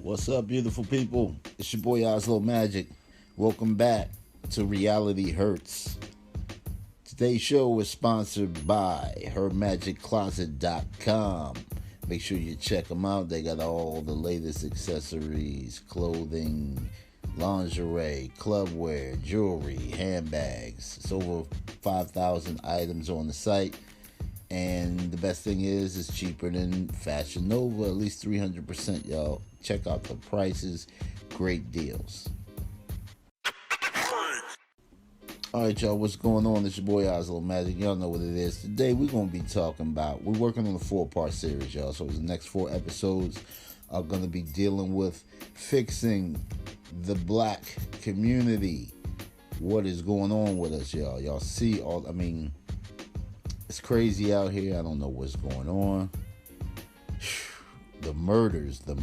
What's up, beautiful people? It's your boy Ozlo Magic. Welcome back to Reality Hurts. Today's show is sponsored by HerMagicCloset.com. Make sure you check them out. They got all the latest accessories, clothing, lingerie, clubwear, jewelry, handbags. It's over 5,000 items on the site. And the best thing is, it's cheaper than Fashion Nova, at least 300%, y'all. Check out the prices. Great deals. Alright, y'all, what's going on? It's your boy Ozlo Magic. Y'all know what it is. Today, we're going to be talking about, we're working on a 4-part series, y'all. So the next 4 episodes are going to be dealing with fixing the black community. What is going on with us, y'all? Y'all see it's crazy out here. I don't know what's going on. The murders, the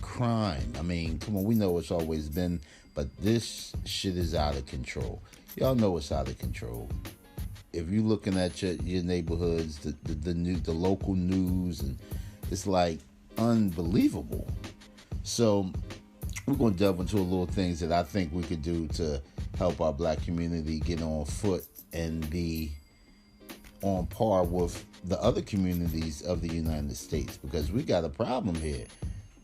crime. Come on, we know it's always been, but this shit is out of control. Y'all know it's out of control. If you're looking at your neighborhoods, the local news, and it's like unbelievable. So we're going to delve into a little things that I think we could do to help our black community get on foot and be on par with the other communities of the United States, because we got a problem here.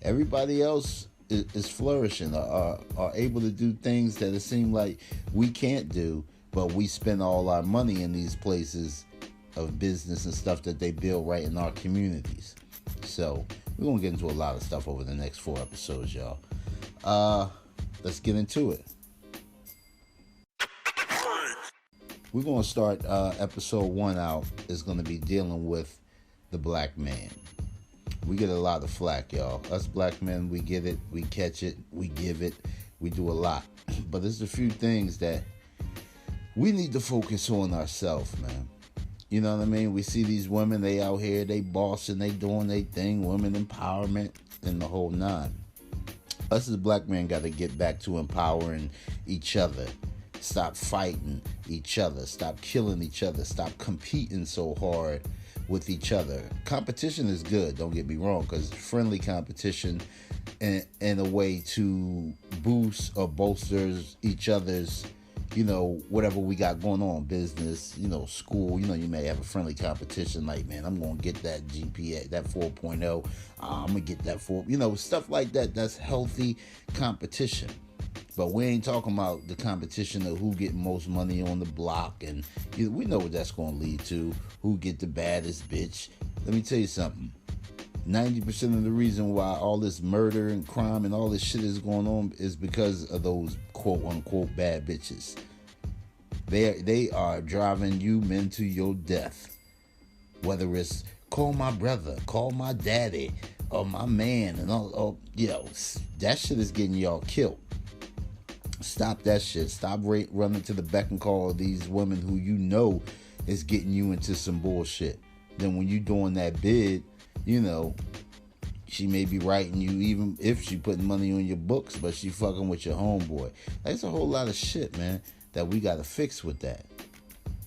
Everybody else is flourishing, are able to do things that it seems like we can't do, but we spend all our money in these places of business and stuff that they build right in our communities. So we're going to get into a lot of stuff over the next 4 episodes, y'all. Let's get into it. We're going to start episode 1 out. Is going to be dealing with the black man. We get a lot of flack, y'all. Us black men, we get it, we catch it, we give it, we do a lot. But there's a few things that we need to focus on ourselves, man. You know what I mean? We see these women, they out here, they bossing, they doing their thing, women empowerment, and the whole 9. Us as black men got to get back to empowering each other. Stop fighting each other. Stop killing each other. Stop competing so hard with each other. Competition is good, don't get me wrong, because friendly competition in a way to boost or bolsters each other's, whatever we got going on, business, school. You may have a friendly competition like, man, I'm going to get that GPA, that 4.0. I'm going to get that 4, stuff like that. That's healthy competition. But we ain't talking about the competition of who get most money on the block, and we know what that's going to lead to. Who get the baddest bitch? Let me tell you something. 90% of the reason why all this murder and crime and all this shit is going on is because of those quote unquote bad bitches. They are driving you men to your death. Whether it's call my brother, call my daddy, or my man, and all that shit is getting y'all killed. Stop that shit. Stop running to the beck and call of these women who is getting you into some bullshit. Then when you doing that bid, she may be writing you even if she putting money on your books, but she fucking with your homeboy. There's a whole lot of shit, man, that we got to fix with that.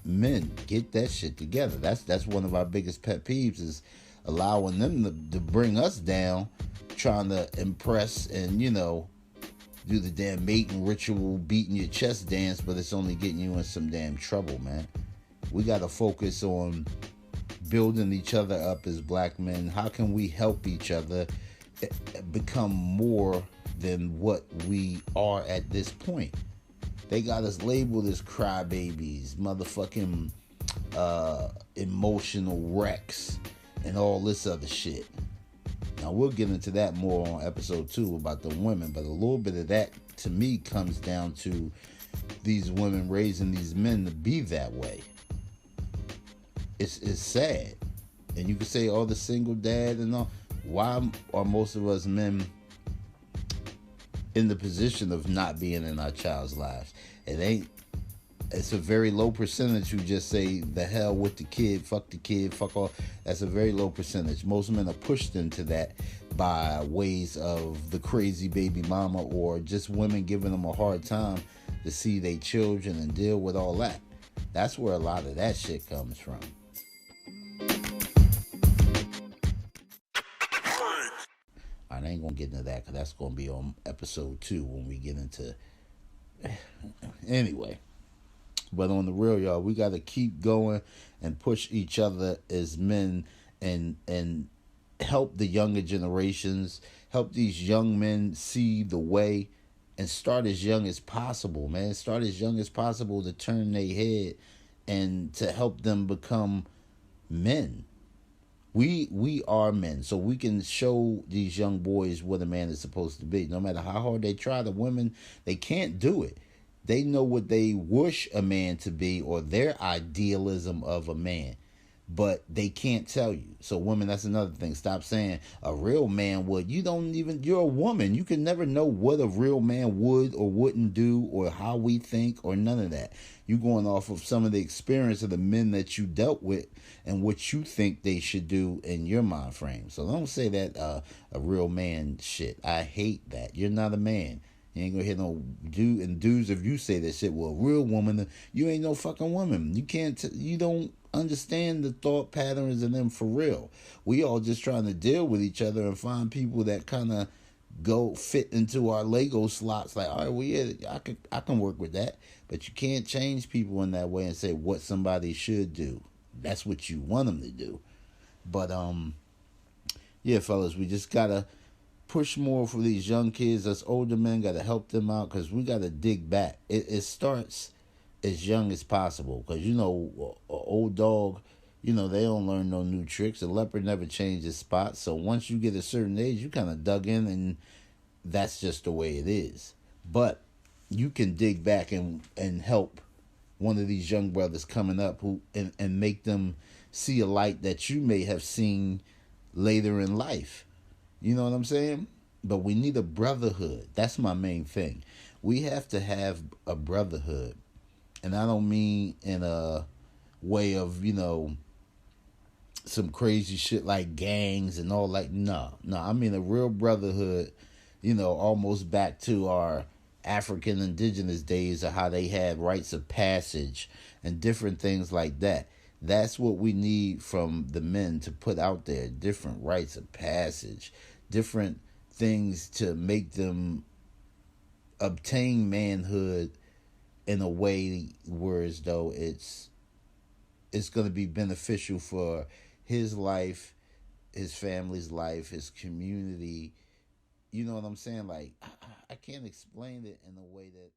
Men, get that shit together. That's one of our biggest pet peeves, is allowing them to bring us down, trying to impress and, do the damn mating ritual, beating your chest dance, but it's only getting you in some damn trouble, man. We got to focus on building each other up as black men. How can we help each other become more than what we are at this point? They got us labeled as crybabies, motherfucking emotional wrecks, and all this other shit. Now, we'll get into that more on episode 2 about the women, but a little bit of that, to me, comes down to these women raising these men to be that way. It's sad. And you can say, oh, the single dad and all. Why are most of us men in the position of not being in our child's lives? It's a very low percentage who just say the hell with the kid, fuck all. That's a very low percentage. Most men are pushed into that by ways of the crazy baby mama, or just women giving them a hard time to see their children and deal with all that. That's where a lot of that shit comes from. I ain't gonna get into that because that's gonna be on episode 2 when we get into. Anyway, but on the real, y'all, we got to keep going and push each other as men, and help the younger generations, help these young men see the way, and start as young as possible, man. Start as young as possible to turn their head and to help them become men. We are men, so we can show these young boys what a man is supposed to be. No matter how hard they try, the women, they can't do it. They know what they wish a man to be, or their idealism of a man, but they can't tell you. So women, that's another thing. Stop saying a real man would. You don't even, you're a woman. You can never know what a real man would or wouldn't do, or how we think, or none of that. You going off of some of the experience of the men that you dealt with and what you think they should do in your mind frame. So don't say that a real man shit. I hate that. You're not a man. You ain't gonna hit no dudes if you say that shit. Well, a real woman, you ain't no fucking woman. You can't. You don't understand the thought patterns in them for real. We all just trying to deal with each other and find people that kind of go fit into our Lego slots. Like, all right, well, yeah, I can work with that. But you can't change people in that way and say what somebody should do. That's what you want them to do. But yeah, fellas, we just gotta push more for these young kids. Us older men got to help them out, because we got to dig back. It starts as young as possible, because you know, an old dog, you know, they don't learn no new tricks. A leopard never changes spots. So once you get a certain age, you kind of dug in, and that's just the way it is. But you can dig back and help one of these young brothers coming up, who and make them see a light that you may have seen later in life. You know what I'm saying? But we need a brotherhood. That's my main thing. We have to have a brotherhood. And I don't mean in a way of, you know, some crazy shit like gangs and all that. No. I mean a real brotherhood, you know, almost back to our African indigenous days of how they had rites of passage and different things like that. That's what we need from the men to put out there. Different rites of passage, different things to make them obtain manhood in a way where as though it's going to be beneficial for his life, his family's life, his community. You know what I'm saying? Like, I can't explain it in a way that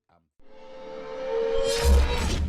I'm